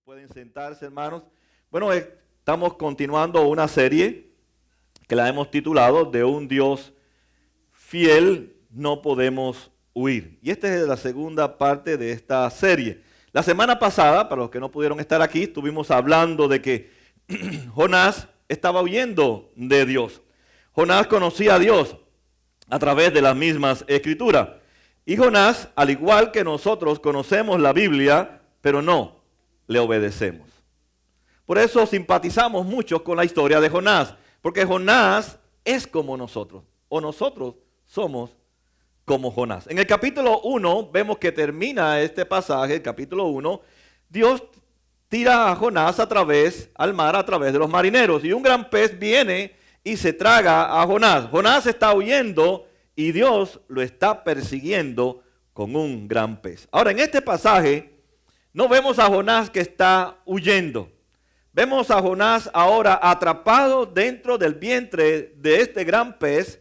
Pueden sentarse, hermanos. Bueno, estamos continuando una serie que la hemos titulado De un Dios fiel no podemos huir. Y esta es la segunda parte de esta serie. La semana pasada, para los que no pudieron estar aquí, estuvimos hablando de que Jonás estaba huyendo de Dios. Jonás conocía a Dios a través de las mismas escrituras. Y Jonás, al igual que nosotros, conocemos la Biblia, pero no le obedecemos. Por eso simpatizamos mucho con la historia de Jonás, porque Jonás es como nosotros, o nosotros somos como Jonás. En el capítulo 1 vemos que termina este pasaje, el capítulo 1, Dios tira a Jonás al mar a través de los marineros, y un gran pez viene y se traga a Jonás. Jonás está huyendo y Dios lo está persiguiendo con un gran pez. Ahora, en este pasaje no vemos a Jonás que está huyendo. Vemos a Jonás ahora atrapado dentro del vientre de este gran pez,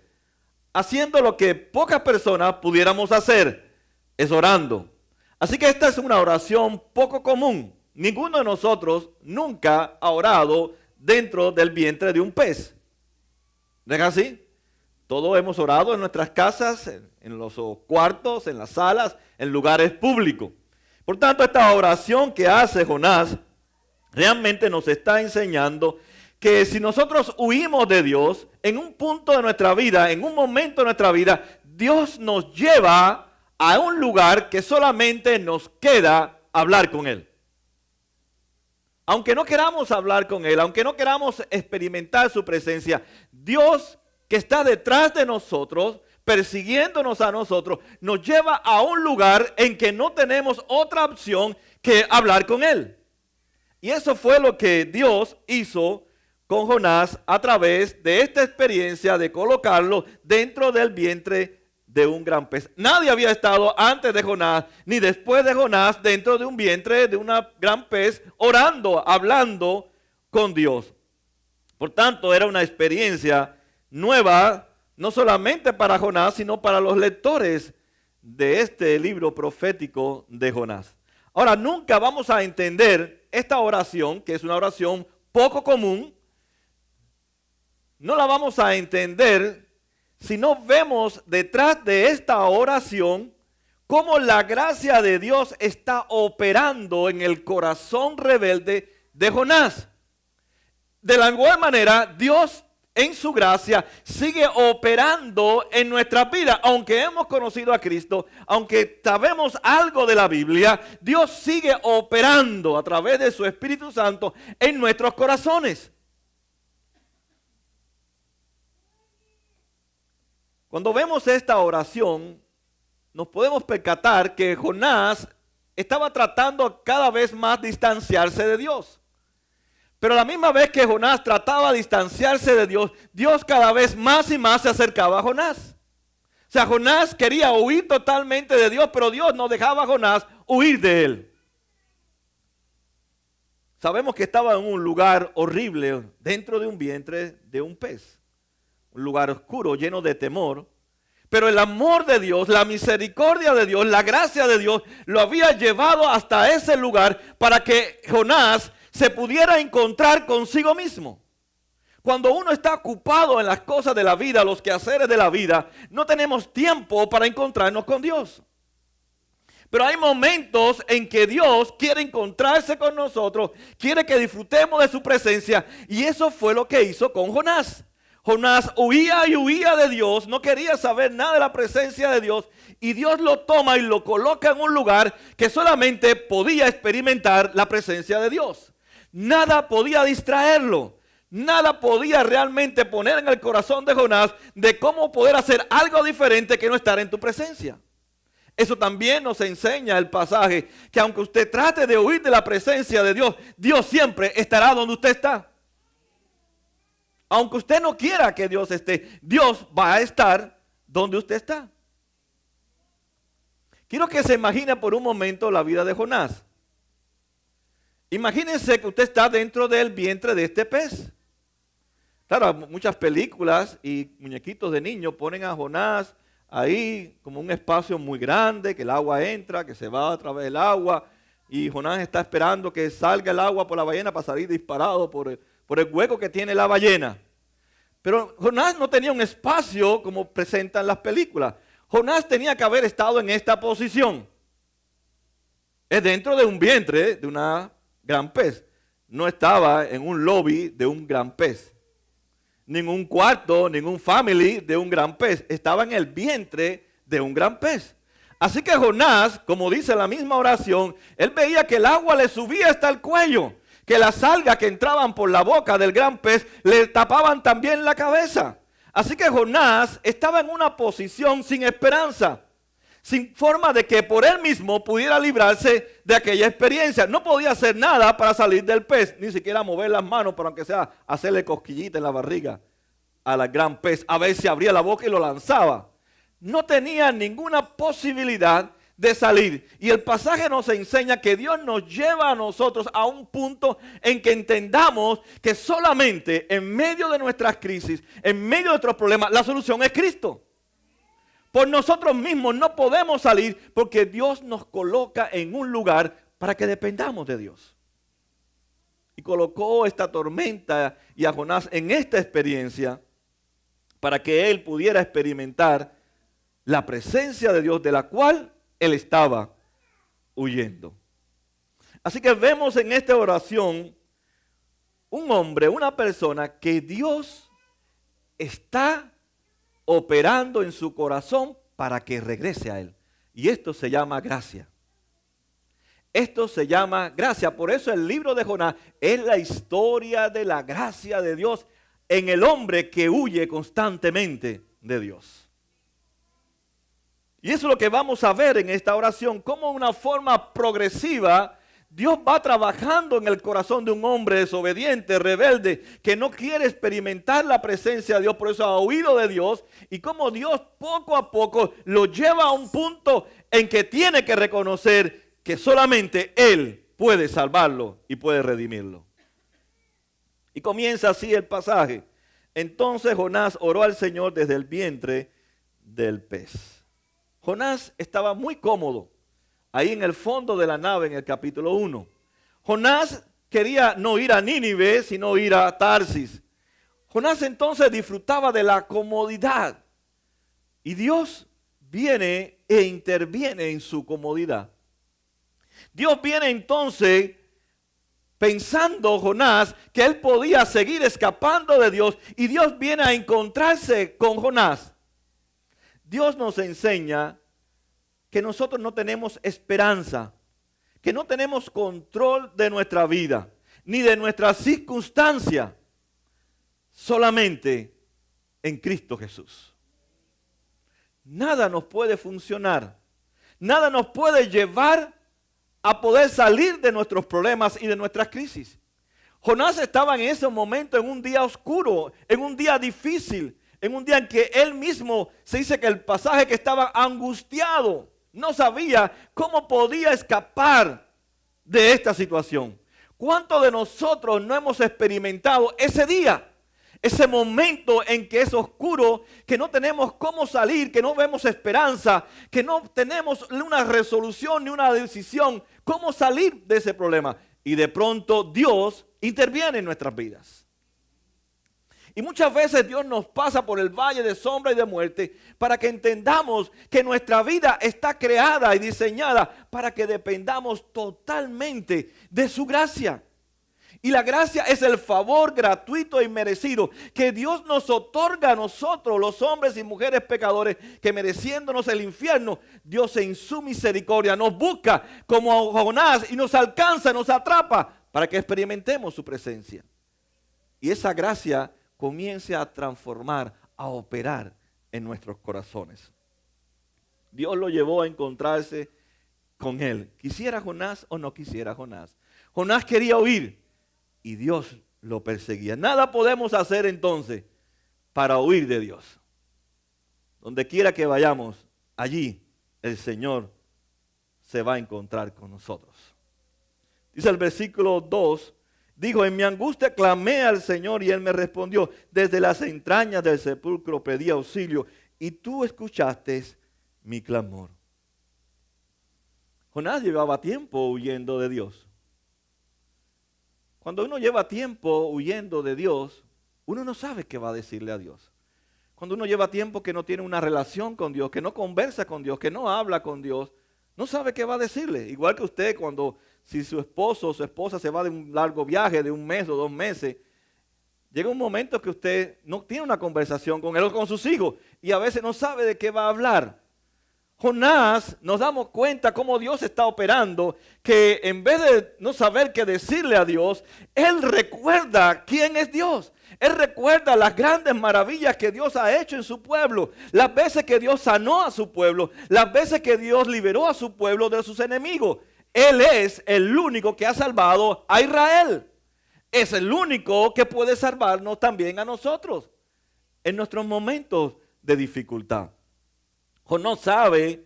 haciendo lo que pocas personas pudiéramos hacer, es orando. Así que esta es una oración poco común. Ninguno de nosotros nunca ha orado dentro del vientre de un pez. ¿No es así? Todos hemos orado en nuestras casas, en los cuartos, en las salas, en lugares públicos. Por tanto, esta oración que hace Jonás realmente nos está enseñando que si nosotros huimos de Dios, en un punto de nuestra vida, en un momento de nuestra vida, Dios nos lleva a un lugar que solamente nos queda hablar con Él. Aunque no queramos hablar con Él, aunque no queramos experimentar su presencia, Dios que está detrás de nosotros, persiguiéndonos a nosotros, nos lleva a un lugar en que no tenemos otra opción que hablar con Él. Y eso fue lo que Dios hizo con Jonás a través de esta experiencia de colocarlo dentro del vientre de un gran pez. Nadie había estado antes de Jonás ni después de Jonás dentro de un vientre de un gran pez orando, hablando con Dios. Por tanto, era una experiencia nueva, no solamente para Jonás, sino para los lectores de este libro profético de Jonás. Ahora, nunca vamos a entender esta oración, que es una oración poco común, no la vamos a entender si no vemos detrás de esta oración cómo la gracia de Dios está operando en el corazón rebelde de Jonás. De la igual manera, Dios en su gracia sigue operando en nuestra vida. Aunque hemos conocido a Cristo, aunque sabemos algo de la Biblia, Dios sigue operando a través de su Espíritu Santo en nuestros corazones. Cuando vemos esta oración, nos podemos percatar que Jonás estaba tratando cada vez más distanciarse de Dios. Pero a la misma vez que Jonás trataba de distanciarse de Dios, Dios cada vez más y más se acercaba a Jonás. O sea, Jonás quería huir totalmente de Dios, pero Dios no dejaba a Jonás huir de él. Sabemos que estaba en un lugar horrible, dentro de un vientre de un pez. Un lugar oscuro, lleno de temor. Pero el amor de Dios, la misericordia de Dios, la gracia de Dios, lo había llevado hasta ese lugar para que Jonás se pudiera encontrar consigo mismo. Cuando uno está ocupado en las cosas de la vida, los quehaceres de la vida, no tenemos tiempo para encontrarnos con Dios. Pero hay momentos en que Dios quiere encontrarse con nosotros, quiere que disfrutemos de su presencia, y eso fue lo que hizo con Jonás. Jonás huía y huía de Dios, no quería saber nada de la presencia de Dios, y Dios lo toma y lo coloca en un lugar que solamente podía experimentar la presencia de Dios. Nada podía distraerlo, nada podía realmente poner en el corazón de Jonás de cómo poder hacer algo diferente que no estar en tu presencia. Eso también nos enseña el pasaje, que aunque usted trate de huir de la presencia de Dios, Dios siempre estará donde usted está. Aunque usted no quiera que Dios esté, Dios va a estar donde usted está. Quiero que se imagine por un momento la vida de Jonás. Imagínense que usted está dentro del vientre de este pez. Claro, muchas películas y muñequitos de niños ponen a Jonás ahí como un espacio muy grande, que el agua entra, que se va a través del agua, y Jonás está esperando que salga el agua por la ballena para salir disparado por el hueco que tiene la ballena. Pero Jonás no tenía un espacio como presentan las películas. Jonás tenía que haber estado en esta posición. Es dentro de un vientre de una gran pez. No estaba en un lobby de un gran pez. Ningún cuarto, ningún family de un gran pez. Estaba en el vientre de un gran pez. Así que Jonás, como dice la misma oración, él veía que el agua le subía hasta el cuello, que las algas que entraban por la boca del gran pez le tapaban también la cabeza. Así que Jonás estaba en una posición sin esperanza, sin forma de que por él mismo pudiera librarse de aquella experiencia. No podía hacer nada para salir del pez, ni siquiera mover las manos, pero aunque sea hacerle cosquillita en la barriga al gran pez, a ver si abría la boca y lo lanzaba. No tenía ninguna posibilidad de salir. Y el pasaje nos enseña que Dios nos lleva a nosotros a un punto en que entendamos que solamente en medio de nuestras crisis, en medio de nuestros problemas, la solución es Cristo. Por nosotros mismos no podemos salir porque Dios nos coloca en un lugar para que dependamos de Dios. Y colocó esta tormenta y a Jonás en esta experiencia para que él pudiera experimentar la presencia de Dios de la cual él estaba huyendo. Así que vemos en esta oración un hombre, una persona que Dios está operando en su corazón para que regrese a él. Y esto se llama gracia. Esto se llama gracia. Por eso el libro de Jonás es la historia de la gracia de Dios en el hombre que huye constantemente de Dios. Y eso es lo que vamos a ver en esta oración, cómo una forma progresiva Dios va trabajando en el corazón de un hombre desobediente, rebelde, que no quiere experimentar la presencia de Dios, por eso ha huido de Dios, y cómo Dios poco a poco lo lleva a un punto en que tiene que reconocer que solamente Él puede salvarlo y puede redimirlo. Y comienza así el pasaje. Entonces Jonás oró al Señor desde el vientre del pez. Jonás estaba muy cómodo ahí en el fondo de la nave en el capítulo 1. Jonás quería no ir a Nínive, sino ir a Tarsis. Jonás entonces disfrutaba de la comodidad. Y Dios viene e interviene en su comodidad. Dios viene entonces pensando Jonás que él podía seguir escapando de Dios. Y Dios viene a encontrarse con Jonás. Dios nos enseña que nosotros no tenemos esperanza, que no tenemos control de nuestra vida, ni de nuestras circunstancias, solamente en Cristo Jesús. Nada nos puede funcionar, nada nos puede llevar a poder salir de nuestros problemas y de nuestras crisis. Jonás estaba en ese momento en un día oscuro, en un día difícil, en un día en que él mismo, se dice que el pasaje que estaba angustiado, no sabía cómo podía escapar de esta situación. ¿Cuántos de nosotros no hemos experimentado ese día? Ese momento en que es oscuro, que no tenemos cómo salir, que no vemos esperanza, que no tenemos una resolución ni una decisión, cómo salir de ese problema. Y de pronto Dios interviene en nuestras vidas. Y muchas veces Dios nos pasa por el valle de sombra y de muerte para que entendamos que nuestra vida está creada y diseñada para que dependamos totalmente de su gracia. Y la gracia es el favor gratuito y merecido que Dios nos otorga a nosotros, los hombres y mujeres pecadores, que mereciéndonos el infierno, Dios en su misericordia nos busca como a Jonás y nos alcanza, nos atrapa para que experimentemos su presencia. Y esa gracia comience a transformar, a operar en nuestros corazones. Dios lo llevó a encontrarse con él. ¿Quisiera Jonás o no quisiera Jonás? Jonás quería huir y Dios lo perseguía. Nada podemos hacer entonces para huir de Dios. Donde quiera que vayamos, allí el Señor se va a encontrar con nosotros. Dice el versículo 2, dijo, en mi angustia clamé al Señor y Él me respondió. Desde las entrañas del sepulcro pedí auxilio y tú escuchaste mi clamor. Jonás llevaba tiempo huyendo de Dios. Cuando uno lleva tiempo huyendo de Dios, uno no sabe qué va a decirle a Dios. Cuando uno lleva tiempo que no tiene una relación con Dios, que no conversa con Dios, que no habla con Dios, no sabe qué va a decirle. Igual que usted si su esposo o su esposa se va de un largo viaje de 1 mes o 2 meses, llega un momento que usted no tiene una conversación con él o con sus hijos y a veces no sabe de qué va a hablar. Jonás, nos damos cuenta cómo Dios está operando, que en vez de no saber qué decirle a Dios, él recuerda quién es Dios. Él recuerda las grandes maravillas que Dios ha hecho en su pueblo, las veces que Dios sanó a su pueblo, las veces que Dios liberó a su pueblo de sus enemigos. Él es el único que ha salvado a Israel. Es el único que puede salvarnos también a nosotros en nuestros momentos de dificultad. Jonás sabe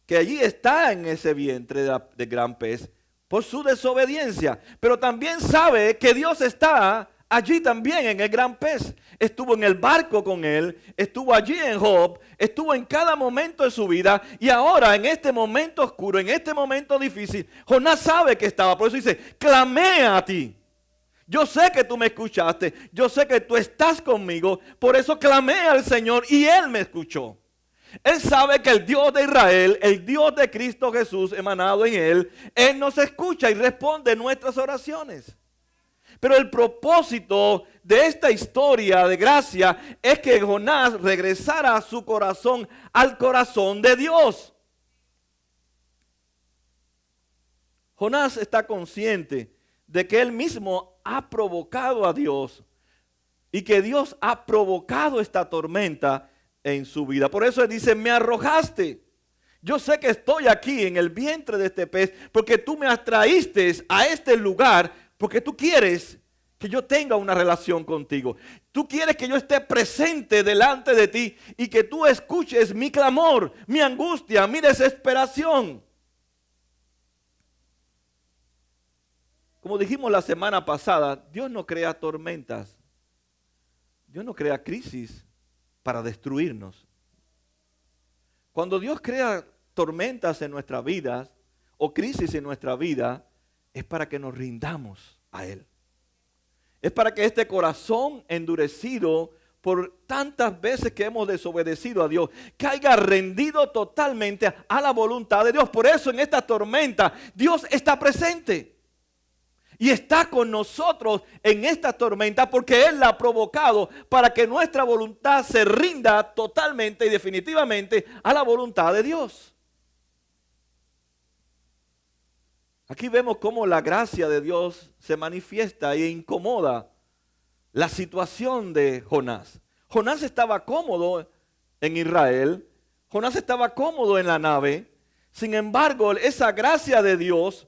que allí está en ese vientre de gran pez por su desobediencia, pero también sabe que Dios está allí también en el gran pez. Estuvo en el barco con él, estuvo allí en Job, estuvo en cada momento de su vida y ahora en este momento oscuro, en este momento difícil, Jonás sabe que estaba. Por eso dice, clamé a ti. Yo sé que tú me escuchaste, yo sé que tú estás conmigo, por eso clamé al Señor y Él me escuchó. Él sabe que el Dios de Israel, el Dios de Cristo Jesús emanado en Él nos escucha y responde nuestras oraciones. Pero el propósito de esta historia de gracia es que Jonás regresara a su corazón, al corazón de Dios. Jonás está consciente de que él mismo ha provocado a Dios y que Dios ha provocado esta tormenta en su vida. Por eso él dice, me arrojaste. Yo sé que estoy aquí en el vientre de este pez porque tú me atraíste a este lugar porque tú quieres que yo tenga una relación contigo. Tú quieres que yo esté presente delante de ti y que tú escuches mi clamor, mi angustia, mi desesperación. Como dijimos la semana pasada, Dios no crea tormentas. Dios no crea crisis para destruirnos. Cuando Dios crea tormentas en nuestras vidas o crisis en nuestra vida, es para que nos rindamos a Él. Es para que este corazón endurecido por tantas veces que hemos desobedecido a Dios, caiga rendido totalmente a la voluntad de Dios. Por eso en esta tormenta Dios está presente. Y está con nosotros en esta tormenta porque Él la ha provocado para que nuestra voluntad se rinda totalmente y definitivamente a la voluntad de Dios. Aquí vemos cómo la gracia de Dios se manifiesta e incomoda la situación de Jonás. Jonás estaba cómodo en Israel, Jonás estaba cómodo en la nave, sin embargo esa gracia de Dios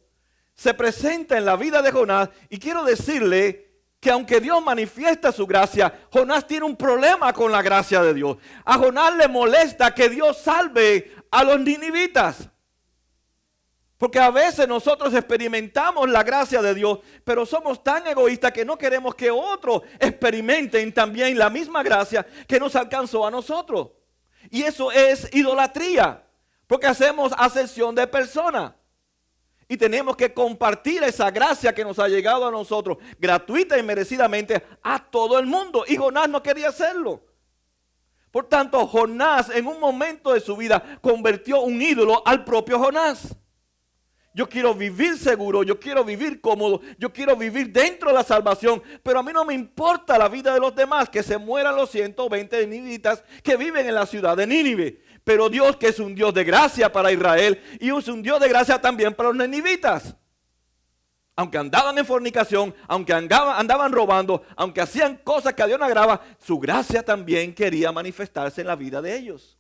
se presenta en la vida de Jonás y quiero decirle que aunque Dios manifiesta su gracia, Jonás tiene un problema con la gracia de Dios. A Jonás le molesta que Dios salve a los ninivitas. Porque a veces nosotros experimentamos la gracia de Dios, pero somos tan egoístas que no queremos que otros experimenten también la misma gracia que nos alcanzó a nosotros. Y eso es idolatría, porque hacemos acepción de persona. Y tenemos que compartir esa gracia que nos ha llegado a nosotros, gratuita y merecidamente, a todo el mundo. Y Jonás no quería hacerlo. Por tanto, Jonás en un momento de su vida convirtió un ídolo al propio Jonás. Yo quiero vivir seguro, yo quiero vivir cómodo, yo quiero vivir dentro de la salvación, pero a mí no me importa la vida de los demás, que se mueran los 120 ninivitas que viven en la ciudad de Nínive. Pero Dios, que es un Dios de gracia para Israel y es un Dios de gracia también para los ninivitas. Aunque andaban en fornicación, aunque andaban robando, aunque hacían cosas que a Dios no agrada, su gracia también quería manifestarse en la vida de ellos.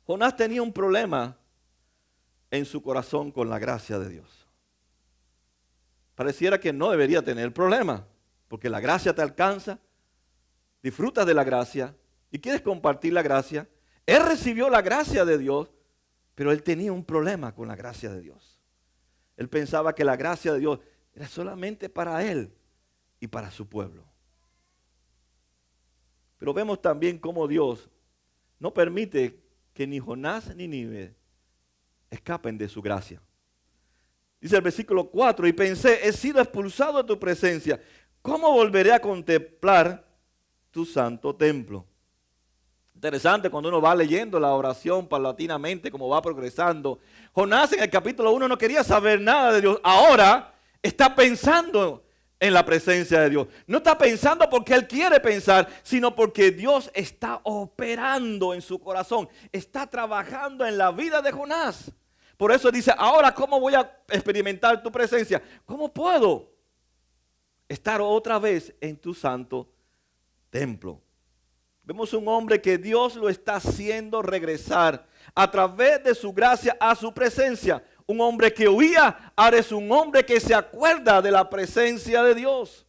Jonás tenía un problema en su corazón con la gracia de Dios. Pareciera que no debería tener problema, porque la gracia te alcanza, disfrutas de la gracia y quieres compartir la gracia. Él recibió la gracia de Dios, pero él tenía un problema con la gracia de Dios. Él pensaba que la gracia de Dios era solamente para él y para su pueblo. Pero vemos también cómo Dios no permite que ni Jonás ni Nínive escapen de su gracia. Dice el versículo 4, y pensé, he sido expulsado de tu presencia. ¿Cómo volveré a contemplar tu santo templo? Interesante cuando uno va leyendo la oración paulatinamente, como va progresando. Jonás en el capítulo 1 no quería saber nada de Dios. Ahora está pensando en la presencia de Dios. No está pensando porque él quiere pensar, sino porque Dios está operando en su corazón. Está trabajando en la vida de Jonás. Por eso dice, ahora ¿cómo voy a experimentar tu presencia? ¿Cómo puedo estar otra vez en tu santo templo? Vemos un hombre que Dios lo está haciendo regresar a través de su gracia a su presencia. Un hombre que huía, ahora es un hombre que se acuerda de la presencia de Dios.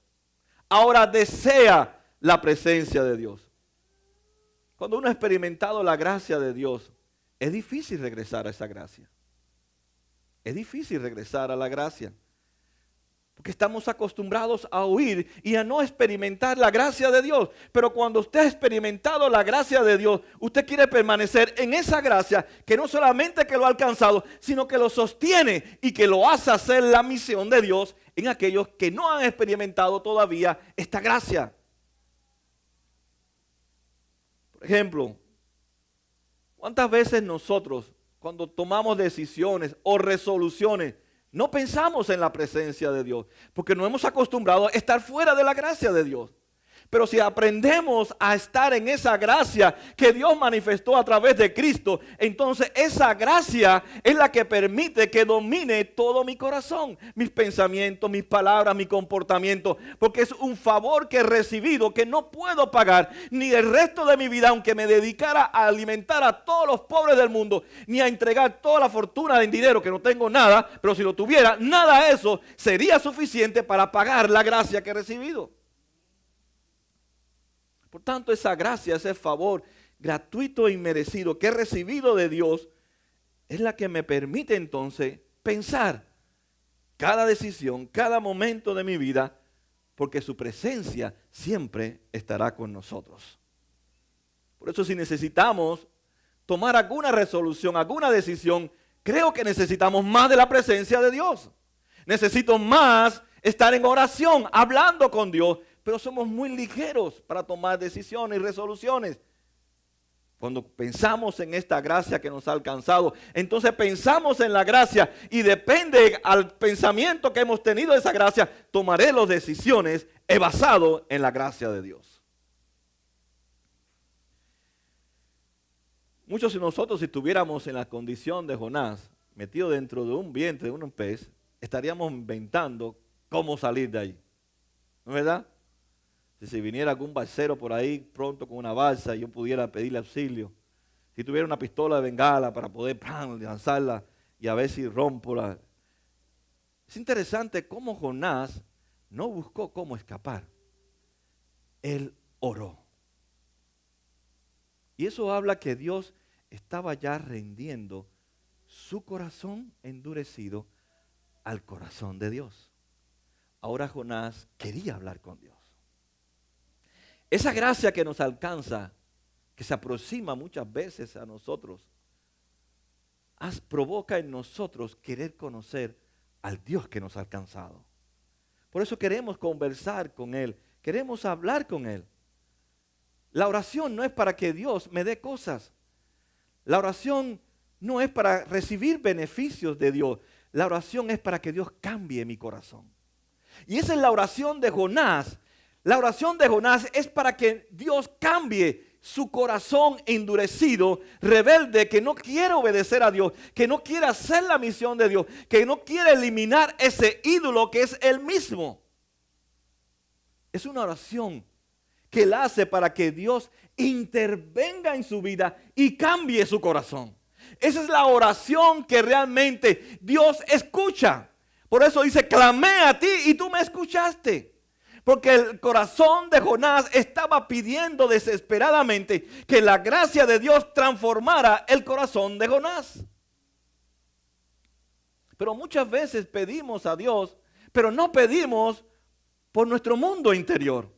Ahora desea la presencia de Dios. Cuando uno ha experimentado la gracia de Dios, es difícil regresar a esa gracia. Es difícil regresar a la gracia. Porque estamos acostumbrados a huir y a no experimentar la gracia de Dios. Pero cuando usted ha experimentado la gracia de Dios, usted quiere permanecer en esa gracia que no solamente que lo ha alcanzado, sino que lo sostiene y que lo hace hacer la misión de Dios en aquellos que no han experimentado todavía esta gracia. Por ejemplo, ¿cuántas veces nosotros, cuando tomamos decisiones o resoluciones, no pensamos en la presencia de Dios? Porque nos hemos acostumbrado a estar fuera de la gracia de Dios. Pero si aprendemos a estar en esa gracia que Dios manifestó a través de Cristo, entonces esa gracia es la que permite que domine todo mi corazón, mis pensamientos, mis palabras, mi comportamiento. Porque es un favor que he recibido que no puedo pagar ni el resto de mi vida, aunque me dedicara a alimentar a todos los pobres del mundo, ni a entregar toda la fortuna en dinero, que no tengo nada, pero si lo tuviera, nada de eso sería suficiente para pagar la gracia que he recibido. Por tanto, esa gracia, ese favor gratuito e inmerecido que he recibido de Dios, es la que me permite entonces pensar cada decisión, cada momento de mi vida, porque su presencia siempre estará con nosotros. Por eso, si necesitamos tomar alguna resolución, alguna decisión, creo que necesitamos más de la presencia de Dios. Necesito más estar en oración, hablando con Dios. Pero somos muy ligeros para tomar decisiones y resoluciones. Cuando pensamos en esta gracia que nos ha alcanzado, entonces pensamos en la gracia y depende al pensamiento que hemos tenido de esa gracia, tomaré las decisiones basado en la gracia de Dios. Muchos de nosotros, si estuviéramos en la condición de Jonás, metido dentro de un vientre de un pez, estaríamos inventando cómo salir de ahí. ¿No es verdad? Si viniera algún balsero por ahí pronto con una balsa y yo pudiera pedirle auxilio. Si tuviera una pistola de bengala para poder lanzarla y a ver si rompo la... Es interesante cómo Jonás no buscó cómo escapar. Él oró. Y eso habla que Dios estaba ya rendiendo su corazón endurecido al corazón de Dios. Ahora Jonás quería hablar con Dios. Esa gracia que nos alcanza, que se aproxima muchas veces a nosotros, provoca en nosotros querer conocer al Dios que nos ha alcanzado. Por eso queremos conversar con Él, queremos hablar con Él. La oración no es para que Dios me dé cosas. La oración no es para recibir beneficios de Dios. La oración es para que Dios cambie mi corazón. Y esa es la oración de Jonás. La oración de Jonás es para que Dios cambie su corazón endurecido, rebelde, que no quiere obedecer a Dios, que no quiere hacer la misión de Dios, que no quiere eliminar ese ídolo que es Él mismo. Es una oración que Él hace para que Dios intervenga en su vida y cambie su corazón. Esa es la oración que realmente Dios escucha. Por eso dice, clamé a ti y tú me escuchaste. Porque el corazón de Jonás estaba pidiendo desesperadamente que la gracia de Dios transformara el corazón de Jonás. Pero muchas veces pedimos a Dios, pero no pedimos por nuestro mundo interior.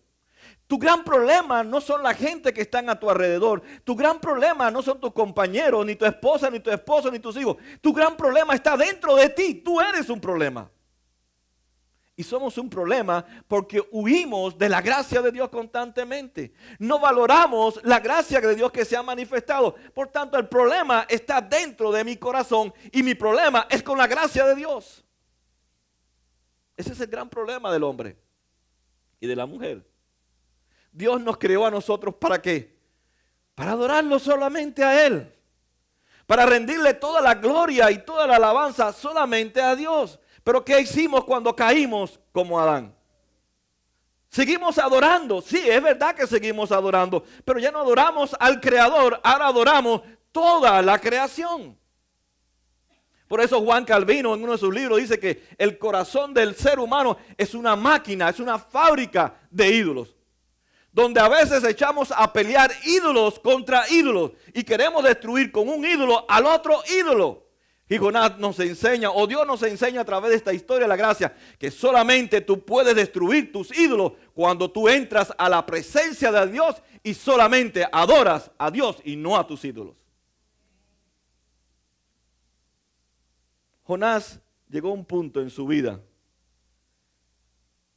Tu gran problema no son la gente que están a tu alrededor. Tu gran problema no son tus compañeros, ni tu esposa, ni tu esposo, ni tus hijos. Tu gran problema está dentro de ti. Tú eres un problema. Y somos un problema porque huimos de la gracia de Dios constantemente. No valoramos la gracia de Dios que se ha manifestado. Por tanto, el problema está dentro de mi corazón y mi problema es con la gracia de Dios. Ese es el gran problema del hombre y de la mujer. Dios nos creó a nosotros ¿para qué? Para adorarlo solamente a Él. Para rendirle toda la gloria y toda la alabanza solamente a Dios. Pero ¿qué hicimos cuando caímos como Adán? Seguimos adorando. Sí, es verdad que seguimos adorando. Pero ya no adoramos al Creador. Ahora adoramos toda la creación. Por eso Juan Calvino en uno de sus libros dice que el corazón del ser humano es una máquina, es una fábrica de ídolos. Donde a veces echamos a pelear ídolos contra ídolos. Y queremos destruir con un ídolo al otro ídolo. Y Jonás nos enseña, o Dios nos enseña a través de esta historia de la gracia, que solamente tú puedes destruir tus ídolos cuando tú entras a la presencia de Dios y solamente adoras a Dios y no a tus ídolos. Jonás llegó a un punto en su vida.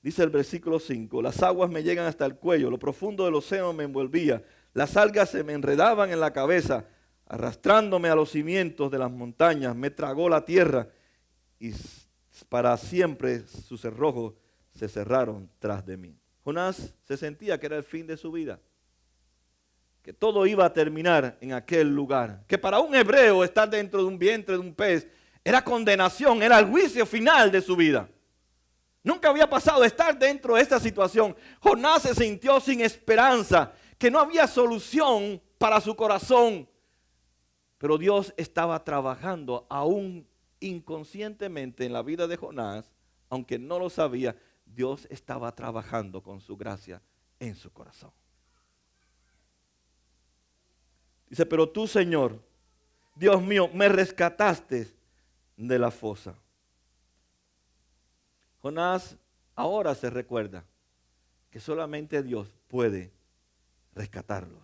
Dice el versículo 5, las aguas me llegan hasta el cuello, lo profundo del océano me envolvía, las algas se me enredaban en la cabeza, arrastrándome a los cimientos de las montañas, me tragó la tierra y para siempre sus cerrojos se cerraron tras de mí. Jonás se sentía que era el fin de su vida, que todo iba a terminar en aquel lugar, que para un hebreo estar dentro de un vientre de un pez era condenación, era el juicio final de su vida. Nunca había pasado estar dentro de esta situación. Jonás se sintió sin esperanza, que no había solución para su corazón. Pero Dios estaba trabajando aún inconscientemente en la vida de Jonás, aunque no lo sabía, Dios estaba trabajando con su gracia en su corazón. Dice, pero tú, Señor, Dios mío, me rescataste de la fosa. Jonás ahora se recuerda que solamente Dios puede rescatarlos.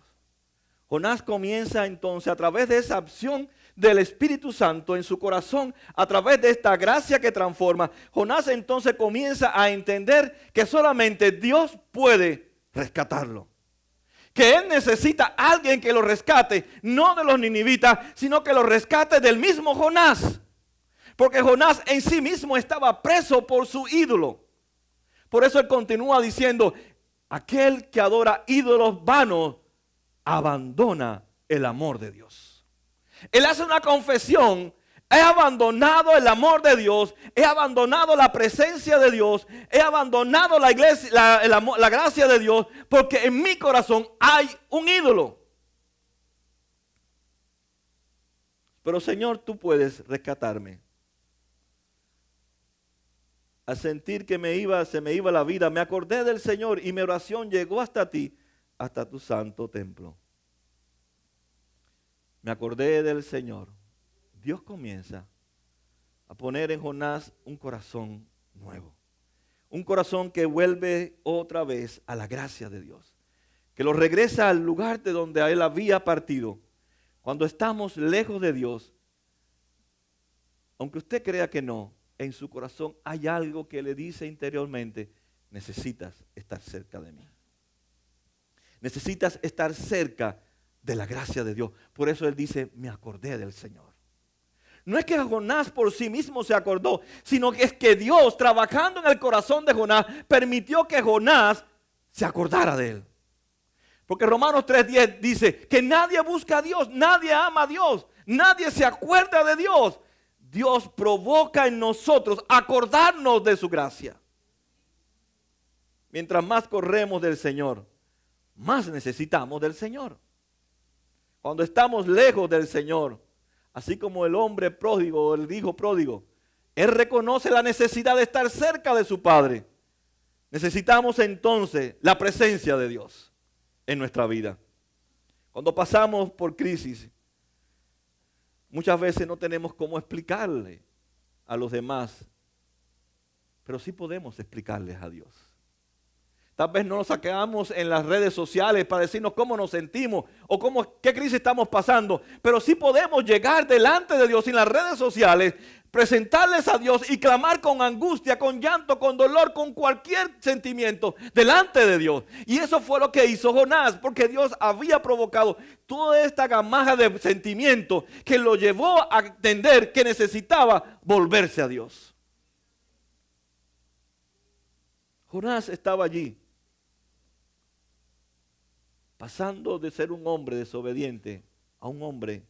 Jonás comienza entonces a través de esa acción del Espíritu Santo en su corazón, a través de esta gracia que transforma, Jonás entonces comienza a entender que solamente Dios puede rescatarlo. Que él necesita a alguien que lo rescate, no de los ninivitas, sino que lo rescate del mismo Jonás. Porque Jonás en sí mismo estaba preso por su ídolo. Por eso él continúa diciendo, aquel que adora ídolos vanos, abandona el amor de Dios. Él hace una confesión, he abandonado el amor de Dios, he abandonado la presencia de Dios, he abandonado la iglesia, la gracia de Dios, porque en mi corazón hay un ídolo. Pero Señor, tú puedes rescatarme. Al sentir que se me iba la vida, me acordé del Señor y mi oración llegó hasta ti, hasta tu santo templo. Me acordé del Señor. Dios comienza a poner en Jonás un corazón nuevo. Un corazón que vuelve otra vez a la gracia de Dios. Que lo regresa al lugar de donde él había partido. Cuando estamos lejos de Dios, aunque usted crea que no, en su corazón hay algo que le dice interiormente, necesitas estar cerca de mí. Necesitas estar cerca de la gracia de Dios. Por eso él dice, me acordé del Señor. No es que Jonás por sí mismo se acordó, sino que es que Dios, trabajando en el corazón de Jonás, permitió que Jonás se acordara de él. Porque Romanos 3:10 dice que nadie busca a Dios, nadie ama a Dios, nadie se acuerda de Dios. Dios provoca en nosotros acordarnos de su gracia. Mientras más corremos del Señor, más necesitamos del Señor. Cuando estamos lejos del Señor, así como el hombre pródigo, el hijo pródigo, él reconoce la necesidad de estar cerca de su Padre. Necesitamos entonces la presencia de Dios en nuestra vida. Cuando pasamos por crisis, muchas veces no tenemos cómo explicarle a los demás, pero sí podemos explicarles a Dios. Tal vez no nos sacamos en las redes sociales para decirnos cómo nos sentimos o qué crisis estamos pasando. Pero sí podemos llegar delante de Dios en las redes sociales, presentarles a Dios y clamar con angustia, con llanto, con dolor, con cualquier sentimiento delante de Dios. Y eso fue lo que hizo Jonás, porque Dios había provocado toda esta gamaja de sentimientos que lo llevó a entender que necesitaba volverse a Dios. Jonás estaba allí, pasando de ser un hombre desobediente a un hombre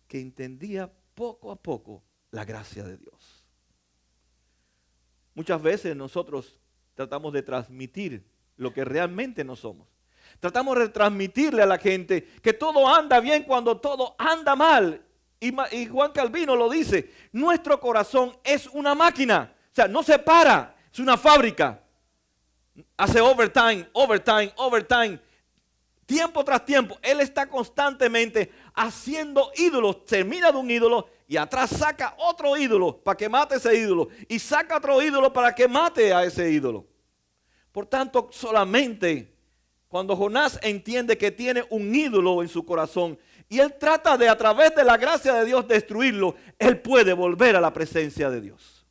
que entendía poco a poco la gracia de Dios. Muchas veces nosotros tratamos de transmitir lo que realmente no somos. Tratamos de transmitirle a la gente que todo anda bien cuando todo anda mal. Y Juan Calvino lo dice, nuestro corazón es una máquina. O sea, no se para, es una fábrica. Hace overtime, tiempo tras tiempo. Él está constantemente haciendo ídolos. Termina de un ídolo y atrás saca otro ídolo para que mate ese ídolo. Y saca otro ídolo para que mate a ese ídolo. Por tanto, solamente cuando Jonás entiende que tiene un ídolo en su corazón y él trata de, a través de la gracia de Dios, destruirlo, él puede volver a la presencia de Dios.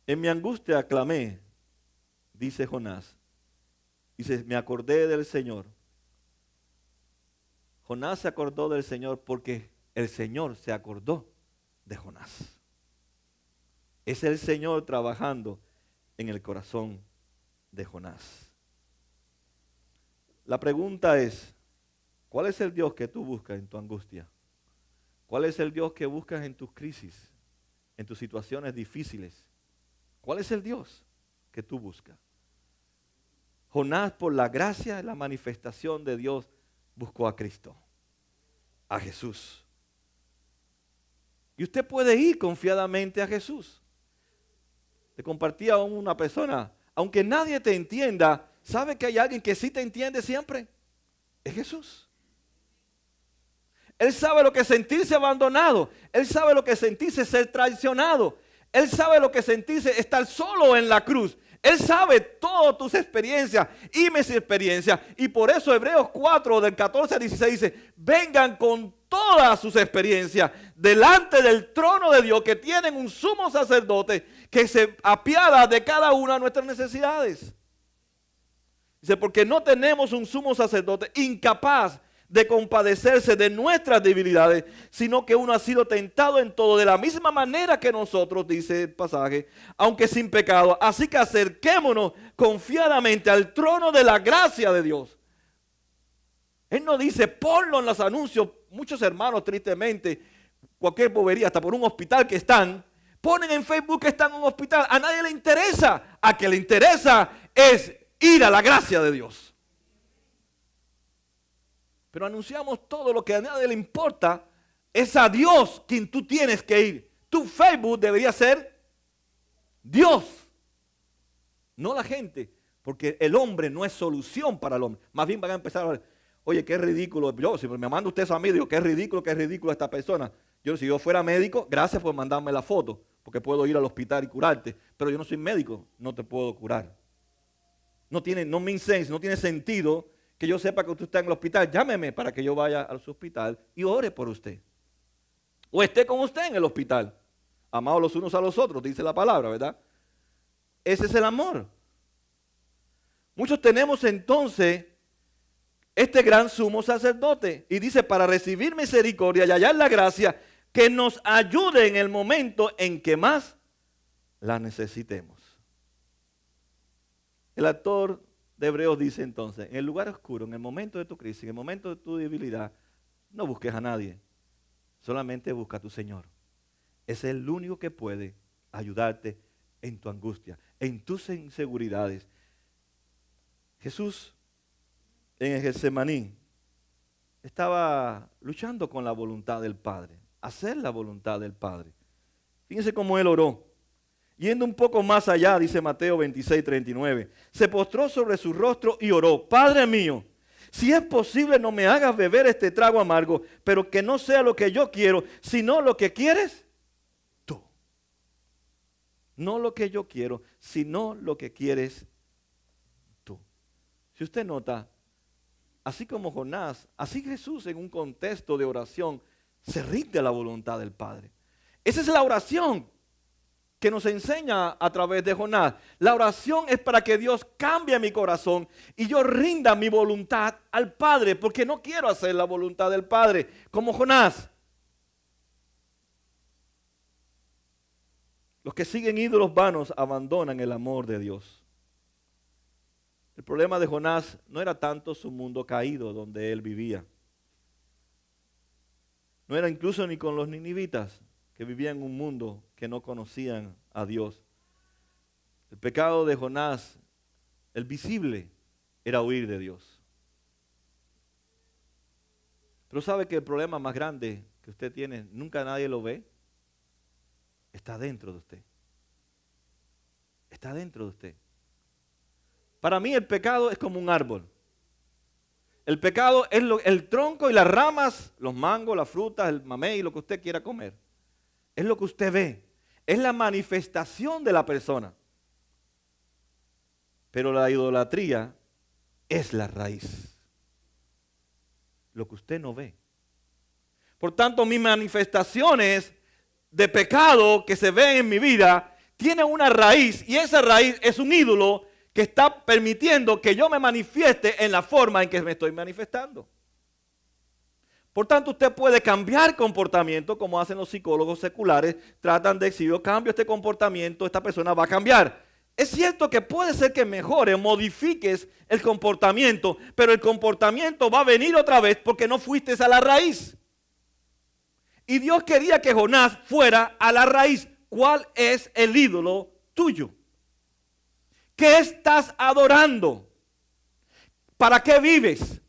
En mi angustia clamé, dice Jonás. Dice, me acordé del Señor. Jonás se acordó del Señor porque el Señor se acordó de Jonás. Es el Señor trabajando en el corazón de Jonás. La pregunta es, ¿cuál es el Dios que tú buscas en tu angustia? ¿Cuál es el Dios que buscas en tus crisis, en tus situaciones difíciles? ¿Cuál es el Dios que tú buscas? Jonás, por la gracia y la manifestación de Dios, buscó a Cristo, a Jesús. Y usted puede ir confiadamente a Jesús. Le compartía a una persona, aunque nadie te entienda, ¿sabe que hay alguien que sí te entiende siempre? Es Jesús. Él sabe lo que es sentirse abandonado. Él sabe lo que es sentirse ser traicionado. Él sabe lo que es sentirse estar solo en la cruz. Él sabe todas tus experiencias y mis experiencias. Y por eso Hebreos 4, del 14 al 16 dice, vengan con todas sus experiencias delante del trono de Dios, que tienen un sumo sacerdote que se apiada de cada una de nuestras necesidades. Dice, porque no tenemos un sumo sacerdote incapaz de compadecerse de nuestras debilidades, sino que uno ha sido tentado en todo de la misma manera que nosotros, dice el pasaje, aunque sin pecado. Así que acerquémonos confiadamente al trono de la gracia de Dios. Él no dice, ponlo en los anuncios. Muchos hermanos, tristemente, cualquier bobería, hasta por un hospital que están, ponen en Facebook que están en un hospital. A nadie le interesa. A que le interesa es ir a la gracia de Dios. Pero anunciamos todo lo que a nadie le importa. Es a Dios quien tú tienes que ir. Tu Facebook debería ser Dios, no la gente. Porque el hombre no es solución para el hombre. Más bien van a empezar a ver, oye, qué ridículo. Yo, si me manda usted eso a mí, digo, qué ridículo esta persona. Si yo fuera médico, gracias por mandarme la foto, porque puedo ir al hospital y curarte. Pero yo no soy médico, no te puedo curar. No tiene sentido que yo sepa que usted está en el hospital. Llámeme para que yo vaya al hospital y ore por usted. O esté con usted en el hospital. Amados los unos a los otros, dice la palabra, ¿verdad? Ese es el amor. Muchos tenemos entonces este gran sumo sacerdote. Y dice, para recibir misericordia y hallar la gracia que nos ayude en el momento en que más la necesitemos. El autor de Hebreos dice entonces, en el lugar oscuro, en el momento de tu crisis, en el momento de tu debilidad, no busques a nadie, solamente busca a tu Señor. Es el único que puede ayudarte en tu angustia, en tus inseguridades. Jesús en el Getsemaní estaba luchando con la voluntad del Padre, hacer la voluntad del Padre. Fíjense cómo él oró. Yendo un poco más allá, dice Mateo 26:39, se postró sobre su rostro y oró, Padre mío, si es posible no me hagas beber este trago amargo, pero que no sea lo que yo quiero, sino lo que quieres tú. No lo que yo quiero, sino lo que quieres tú. Si usted nota, así como Jonás, así Jesús en un contexto de oración se rinde a la voluntad del Padre. Esa es la oración que nos enseña a través de Jonás. La oración es para que Dios cambie mi corazón y yo rinda mi voluntad al Padre, porque no quiero hacer la voluntad del Padre como Jonás. Los que siguen ídolos vanos abandonan el amor de Dios. El problema de Jonás no era tanto su mundo caído donde él vivía. No era incluso ni con los ninivitas, que vivían en un mundo que no conocían a Dios. El pecado de Jonás, el visible, era huir de Dios. Pero sabe que el problema más grande que usted tiene, nunca nadie lo ve, está dentro de usted. Está dentro de usted. Para mí el pecado es como un árbol. El pecado es el tronco y las ramas, los mangos, las frutas, el mamey, lo que usted quiera comer. Es lo que usted ve. Es la manifestación de la persona. Pero la idolatría es la raíz. Lo que usted no ve. Por tanto, mis manifestaciones de pecado que se ven en mi vida tienen una raíz, y esa raíz es un ídolo que está permitiendo que yo me manifieste en la forma en que me estoy manifestando. Por tanto, usted puede cambiar comportamiento como hacen los psicólogos seculares. Tratan de decir, yo cambio este comportamiento, esta persona va a cambiar. Es cierto que puede ser que mejore o modifiques el comportamiento, pero el comportamiento va a venir otra vez porque no fuiste a la raíz. Y Dios quería que Jonás fuera a la raíz. ¿Cuál es el ídolo tuyo? ¿Qué estás adorando? ¿Para qué vives?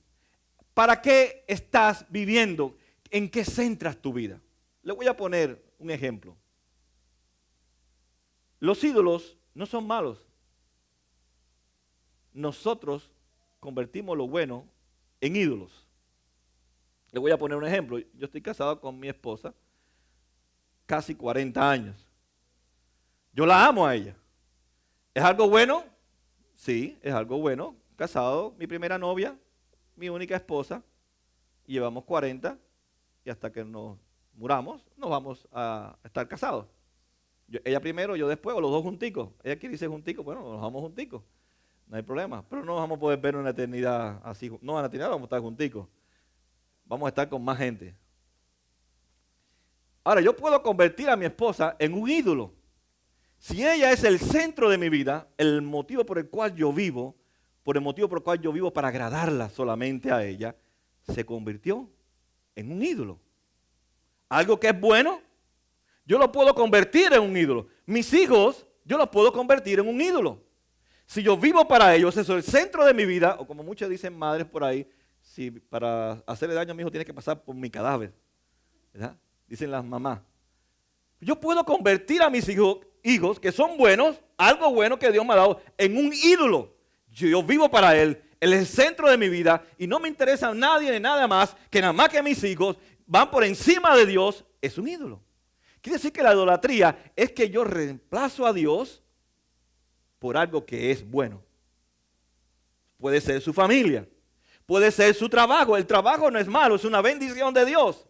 ¿Para qué estás viviendo? ¿En qué centras tu vida? Le voy a poner un ejemplo. Los ídolos no son malos. Nosotros convertimos lo bueno en ídolos. Le voy a poner un ejemplo. Yo estoy casado con mi esposa casi 40 años. Yo la amo a ella. ¿Es algo bueno? Sí, es algo bueno. Casado, mi primera novia, mi única esposa, y llevamos 40 y hasta que nos muramos nos vamos a estar casados. Ella primero, yo después, o los dos junticos. Ella quiere irse junticos, bueno, nos vamos junticos. No hay problema, pero no vamos a poder ver una eternidad así. No, en la eternidad vamos a estar junticos. Vamos a estar con más gente. Ahora, yo puedo convertir a mi esposa en un ídolo. Si ella es el centro de mi vida, el motivo por el cual yo vivo, por el motivo por el cual yo vivo para agradarla solamente a ella, se convirtió en un ídolo. Algo que es bueno, yo lo puedo convertir en un ídolo. Mis hijos, yo los puedo convertir en un ídolo. Si yo vivo para ellos, eso es el centro de mi vida, o como muchas dicen madres por ahí, si para hacerle daño a mi hijo tiene que pasar por mi cadáver, ¿verdad? Dicen las mamás. Yo puedo convertir a mis hijos que son buenos, algo bueno que Dios me ha dado, en un ídolo. Yo vivo para Él es el centro de mi vida y no me interesa a nadie ni nada más que nada más que mis hijos van por encima de Dios, es un ídolo. Quiere decir que la idolatría es que yo reemplazo a Dios por algo que es bueno. Puede ser su familia, puede ser su trabajo. El trabajo no es malo, es una bendición de Dios.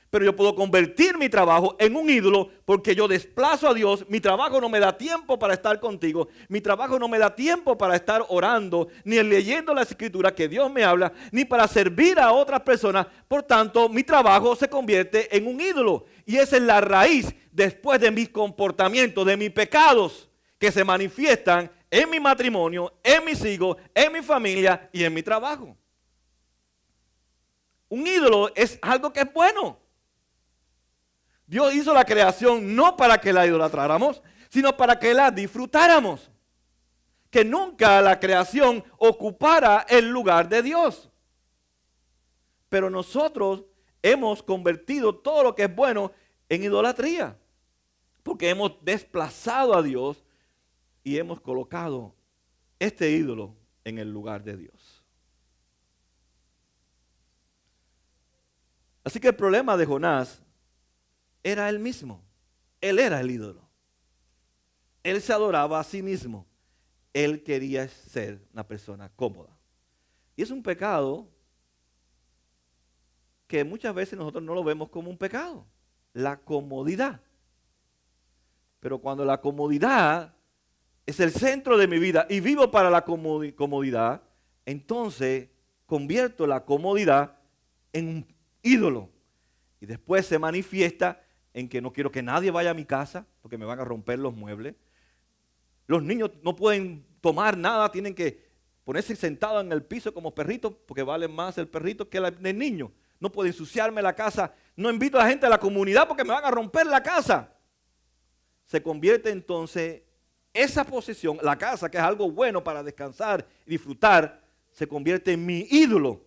Pero yo puedo convertir mi trabajo en un ídolo porque yo desplazo a Dios. Mi trabajo no me da tiempo para estar contigo. Mi trabajo no me da tiempo para estar orando, ni leyendo las escrituras que Dios me habla, ni para servir a otras personas. Por tanto, mi trabajo se convierte en un ídolo. Y esa es la raíz después de mis comportamientos, de mis pecados que se manifiestan en mi matrimonio, en mis hijos, en mi familia y en mi trabajo. Un ídolo es algo que es bueno. Dios hizo la creación no para que la idolatráramos, sino para que la disfrutáramos. Que nunca la creación ocupara el lugar de Dios. Pero nosotros hemos convertido todo lo que es bueno en idolatría. Porque hemos desplazado a Dios y hemos colocado este ídolo en el lugar de Dios. Así que el problema de Jonás era él mismo. Él era el ídolo. Él se adoraba a sí mismo. Él quería ser una persona cómoda. Y es un pecado que muchas veces nosotros no lo vemos como un pecado. La comodidad. Pero cuando la comodidad es el centro de mi vida y vivo para la comodidad, entonces convierto la comodidad en un ídolo. Y después se manifiesta en que no quiero que nadie vaya a mi casa porque me van a romper los muebles. Los niños no pueden tomar nada, tienen que ponerse sentados en el piso como perritos porque vale más el perrito que el niño. No puedo ensuciarme la casa. No invito a la gente a la comunidad porque me van a romper la casa. Se convierte entonces esa posesión, la casa, que es algo bueno para descansar y disfrutar, se convierte en mi ídolo.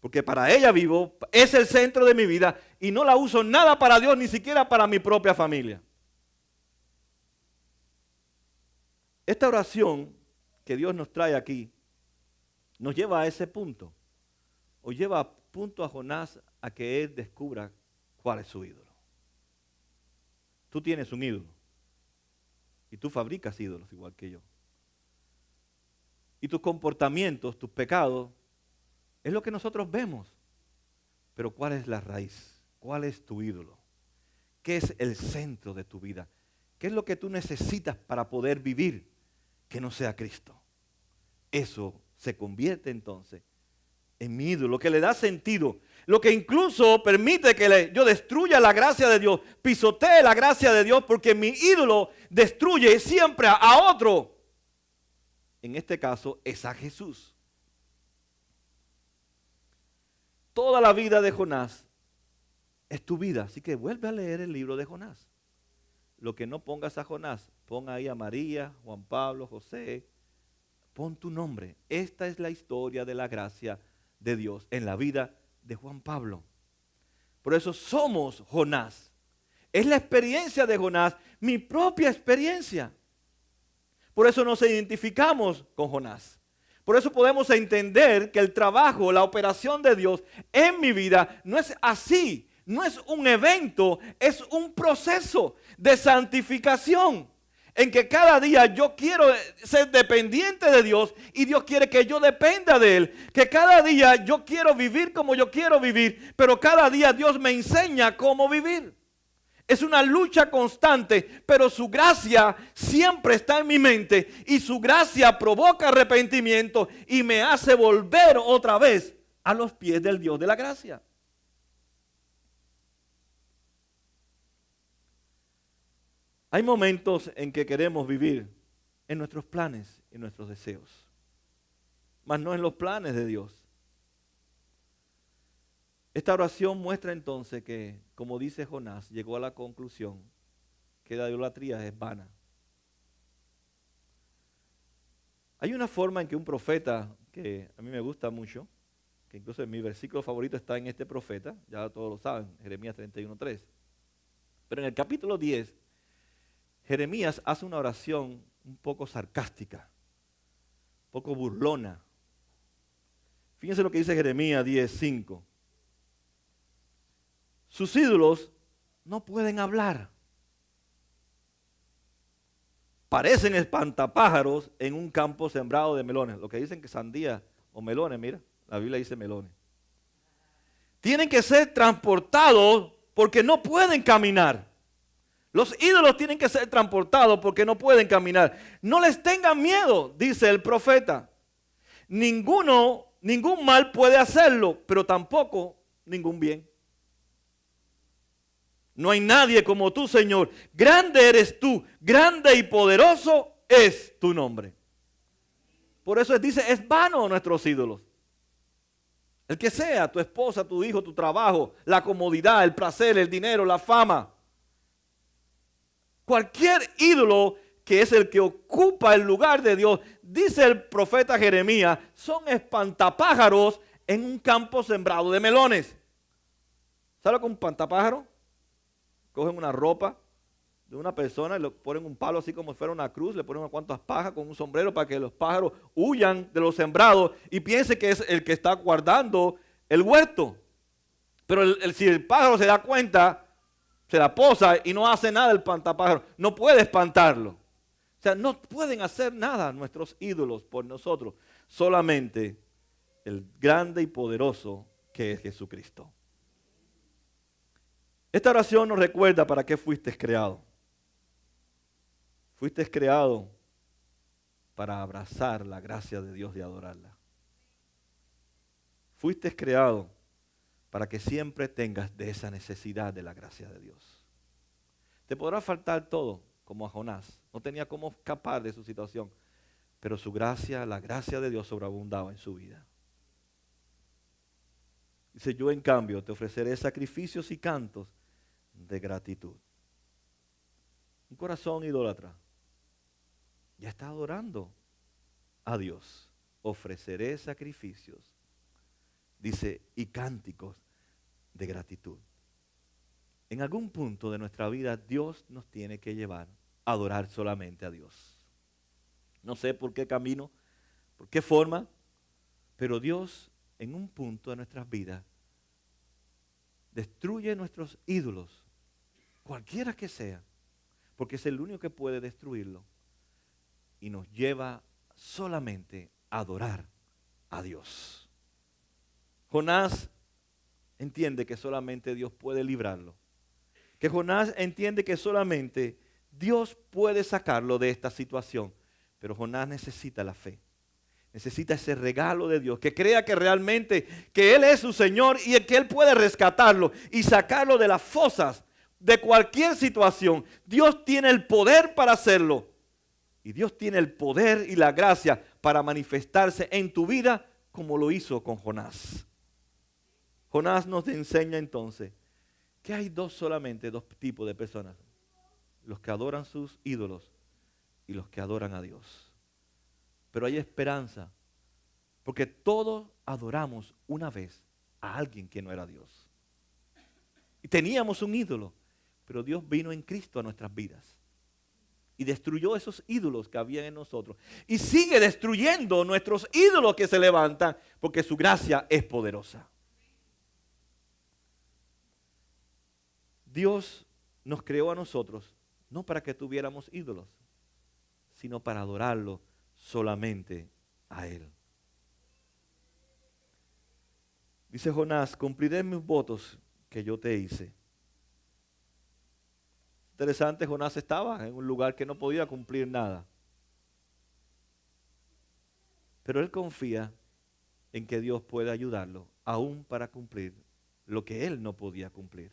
Porque para ella vivo, es el centro de mi vida y no la uso nada para Dios, ni siquiera para mi propia familia. Esta oración que Dios nos trae aquí nos lleva a ese punto. O lleva a punto a Jonás a que él descubra cuál es su ídolo. Tú tienes un ídolo. Y tú fabricas ídolos igual que yo. Y tus comportamientos, tus pecados, es lo que nosotros vemos. Pero ¿cuál es la raíz? ¿Cuál es tu ídolo? ¿Qué es el centro de tu vida? ¿Qué es lo que tú necesitas para poder vivir que no sea Cristo? Eso se convierte entonces en mi ídolo, lo que le da sentido, lo que incluso permite que yo destruya la gracia de Dios, pisotee la gracia de Dios, porque mi ídolo destruye siempre a otro. En este caso es a Jesús. Toda la vida de Jonás es tu vida, así que vuelve a leer el libro de Jonás. Lo que no pongas a Jonás, pon ahí a María, Juan Pablo, José, pon tu nombre. Esta es la historia de la gracia de Dios en la vida de Juan Pablo. Por eso somos Jonás. Es la experiencia de Jonás, mi propia experiencia. Por eso nos identificamos con Jonás. Por eso podemos entender que el trabajo, la operación de Dios en mi vida no es así, no es un evento, es un proceso de santificación. En que cada día yo quiero ser dependiente de Dios y Dios quiere que yo dependa de Él. Que cada día yo quiero vivir como yo quiero vivir, pero cada día Dios me enseña cómo vivir. Es una lucha constante, pero su gracia siempre está en mi mente y su gracia provoca arrepentimiento y me hace volver otra vez a los pies del Dios de la gracia. Hay momentos en que queremos vivir en nuestros planes y nuestros deseos, mas no en los planes de Dios. Esta oración muestra entonces que, como dice Jonás, llegó a la conclusión que la idolatría es vana. Hay una forma en que un profeta, que a mí me gusta mucho, que incluso mi versículo favorito está en este profeta, ya todos lo saben, Jeremías 31:3. Pero en el capítulo 10, Jeremías hace una oración un poco sarcástica, un poco burlona. Fíjense lo que dice Jeremías 10:5. Sus ídolos no pueden hablar. Parecen espantapájaros en un campo sembrado de melones. Lo que dicen que sandía o melones, mira, la Biblia dice melones. Tienen que ser transportados porque no pueden caminar. Los ídolos tienen que ser transportados porque no pueden caminar. No les tengan miedo, dice el profeta. Ningún mal puede hacerlo, pero tampoco ningún bien. No hay nadie como tú, Señor. Grande eres tú, grande y poderoso es tu nombre. Por eso dice, es vano nuestros ídolos. El que sea, tu esposa, tu hijo, tu trabajo, la comodidad, el placer, el dinero, la fama. Cualquier ídolo que es el que ocupa el lugar de Dios, dice el profeta Jeremías, son espantapájaros en un campo sembrado de melones. ¿Sabe lo que es un espantapájaro? Cogen una ropa de una persona y le ponen un palo así como si fuera una cruz, le ponen unas cuantas pajas con un sombrero para que los pájaros huyan de los sembrados y piense que es el que está guardando el huerto. Pero si el pájaro se da cuenta, se la posa y no hace nada el espantapájaro, no puede espantarlo. O sea, no pueden hacer nada nuestros ídolos por nosotros. Solamente el grande y poderoso que es Jesucristo. Esta oración nos recuerda para qué fuiste creado. Fuiste creado para abrazar la gracia de Dios y adorarla. Fuiste creado para que siempre tengas de esa necesidad de la gracia de Dios. Te podrá faltar todo, como a Jonás. No tenía cómo escapar de su situación, pero su gracia, la gracia de Dios sobreabundaba en su vida. Dice, yo en cambio te ofreceré sacrificios y cantos de gratitud. Un corazón idólatra ya está adorando a Dios. Ofreceré sacrificios, dice, y cánticos de gratitud. En algún punto de nuestra vida Dios nos tiene que llevar a adorar solamente a Dios. No sé por qué camino, por qué forma, pero Dios en un punto de nuestras vidas destruye nuestros ídolos, cualquiera que sea, porque es el único que puede destruirlo, y nos lleva solamente a adorar a Dios. Jonás entiende que solamente Dios puede librarlo, que Jonás entiende que solamente Dios puede sacarlo de esta situación, pero Jonás necesita la fe. Necesita ese regalo de Dios, que crea que realmente que Él es su Señor y que Él puede rescatarlo y sacarlo de las fosas de cualquier situación. Dios tiene el poder para hacerlo y Dios tiene el poder y la gracia para manifestarse en tu vida como lo hizo con Jonás. Jonás nos enseña entonces que hay solamente dos tipos de personas: los que adoran sus ídolos y los que adoran a Dios. Pero hay esperanza, porque todos adoramos una vez a alguien que no era Dios. Y teníamos un ídolo, pero Dios vino en Cristo a nuestras vidas y destruyó esos ídolos que había en nosotros. Y sigue destruyendo nuestros ídolos que se levantan, porque su gracia es poderosa. Dios nos creó a nosotros no para que tuviéramos ídolos, sino para adorarlo solamente a Él. Dice Jonás, cumpliré mis votos que yo te hice. Interesante, Jonás estaba en un lugar que no podía cumplir nada. Pero él confía en que Dios puede ayudarlo, aún para cumplir lo que él no podía cumplir.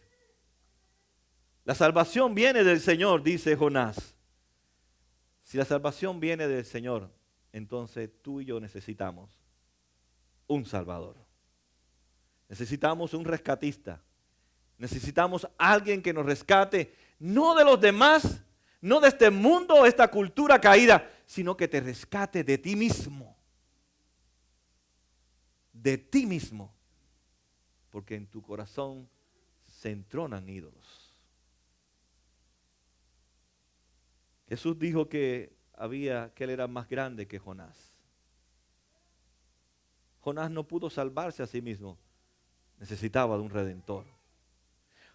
La salvación viene del Señor, dice Jonás. Si la salvación viene del Señor, entonces tú y yo necesitamos un Salvador. Necesitamos un rescatista. Necesitamos alguien que nos rescate, no de los demás, no de este mundo o esta cultura caída, sino que te rescate de ti mismo. De ti mismo. Porque en tu corazón se entronan ídolos. Jesús dijo que él era más grande que Jonás. Jonás no pudo salvarse a sí mismo. Necesitaba de un redentor.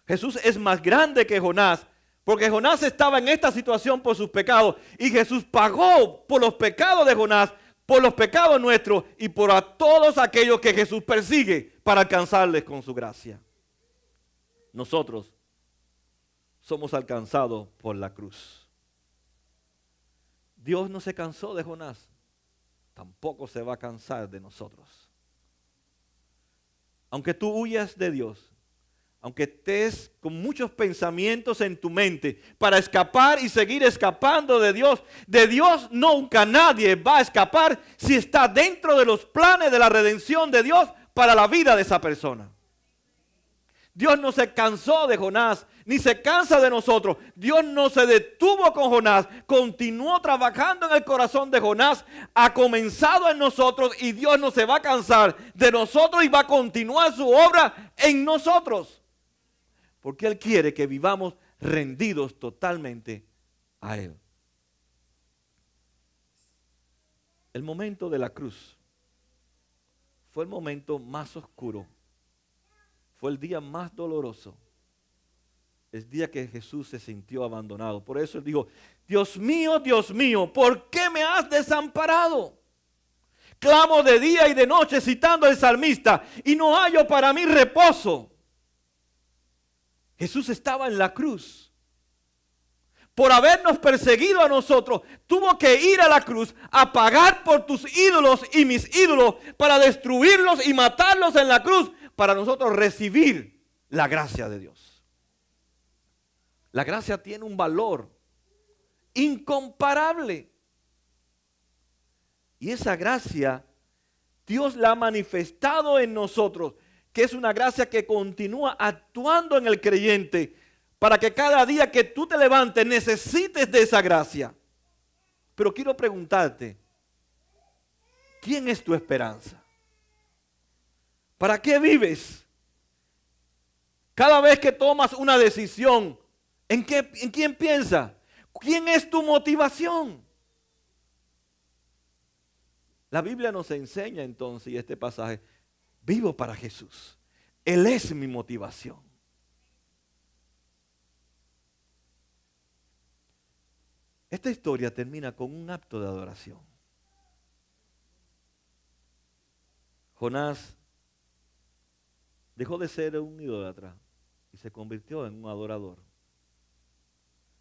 Jesús es más grande que Jonás, porque Jonás estaba en esta situación por sus pecados y Jesús pagó por los pecados de Jonás, por los pecados nuestros y por a todos aquellos que Jesús persigue para alcanzarles con su gracia. Nosotros somos alcanzados por la cruz. Dios no se cansó de Jonás, tampoco se va a cansar de nosotros. Aunque tú huyas de Dios, aunque estés con muchos pensamientos en tu mente para escapar y seguir escapando de Dios nunca nadie va a escapar si está dentro de los planes de la redención de Dios para la vida de esa persona. Dios no se cansó de Jonás, ni se cansa de nosotros. Dios no se detuvo con Jonás, continuó trabajando en el corazón de Jonás, ha comenzado en nosotros y Dios no se va a cansar de nosotros y va a continuar su obra en nosotros. Porque Él quiere que vivamos rendidos totalmente a Él. El momento de la cruz fue el momento más oscuro. Fue el día más doloroso. el día que Jesús se sintió abandonado. Por eso él dijo, Dios mío, ¿por qué me has desamparado? Clamo de día y de noche citando al salmista y no hallo para mí reposo. Jesús estaba en la cruz. Por habernos perseguido a nosotros, tuvo que ir a la cruz a pagar por tus ídolos y mis ídolos para destruirlos y matarlos en la cruz para nosotros recibir la gracia de Dios. La gracia tiene un valor incomparable. Y esa gracia, Dios la ha manifestado en nosotros, que es una gracia que continúa actuando en el creyente, para que cada día que tú te levantes necesites de esa gracia. Pero quiero preguntarte, ¿quién es tu esperanza? ¿Para qué vives? Cada vez que tomas una decisión, ¿en quién piensas? ¿Quién es tu motivación? La Biblia nos enseña entonces, y este pasaje, vivo para Jesús. Él es mi motivación. Esta historia termina con un acto de adoración. Jonás dejó de ser un idólatra y se convirtió en un adorador.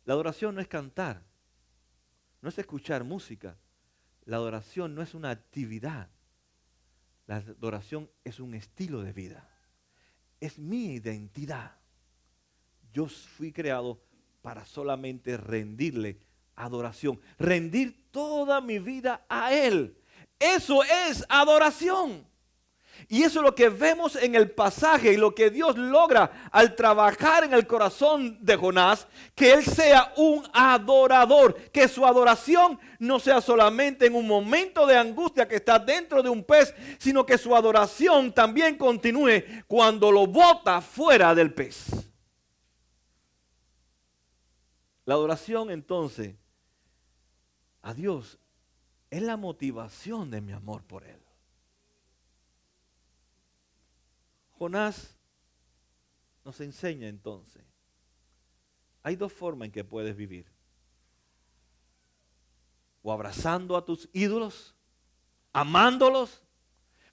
La adoración no es cantar, no es escuchar música. La adoración no es una actividad. La adoración es un estilo de vida. Es mi identidad. Yo fui creado para solamente rendirle adoración, rendir toda mi vida a Él. Eso es adoración. Y eso es lo que vemos en el pasaje y lo que Dios logra al trabajar en el corazón de Jonás, que él sea un adorador, que su adoración no sea solamente en un momento de angustia que está dentro de un pez, sino que su adoración también continúe cuando lo bota fuera del pez. La adoración entonces a Dios es la motivación de mi amor por Él. Jonás nos enseña entonces, hay dos formas en que puedes vivir. O abrazando a tus ídolos, amándolos,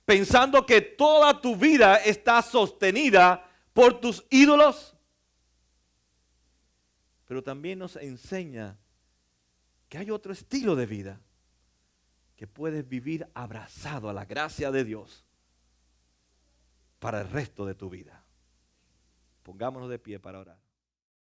pensando que toda tu vida está sostenida por tus ídolos. Pero también nos enseña que hay otro estilo de vida, que puedes vivir abrazado a la gracia de Dios para el resto de tu vida. Pongámonos de pie para orar.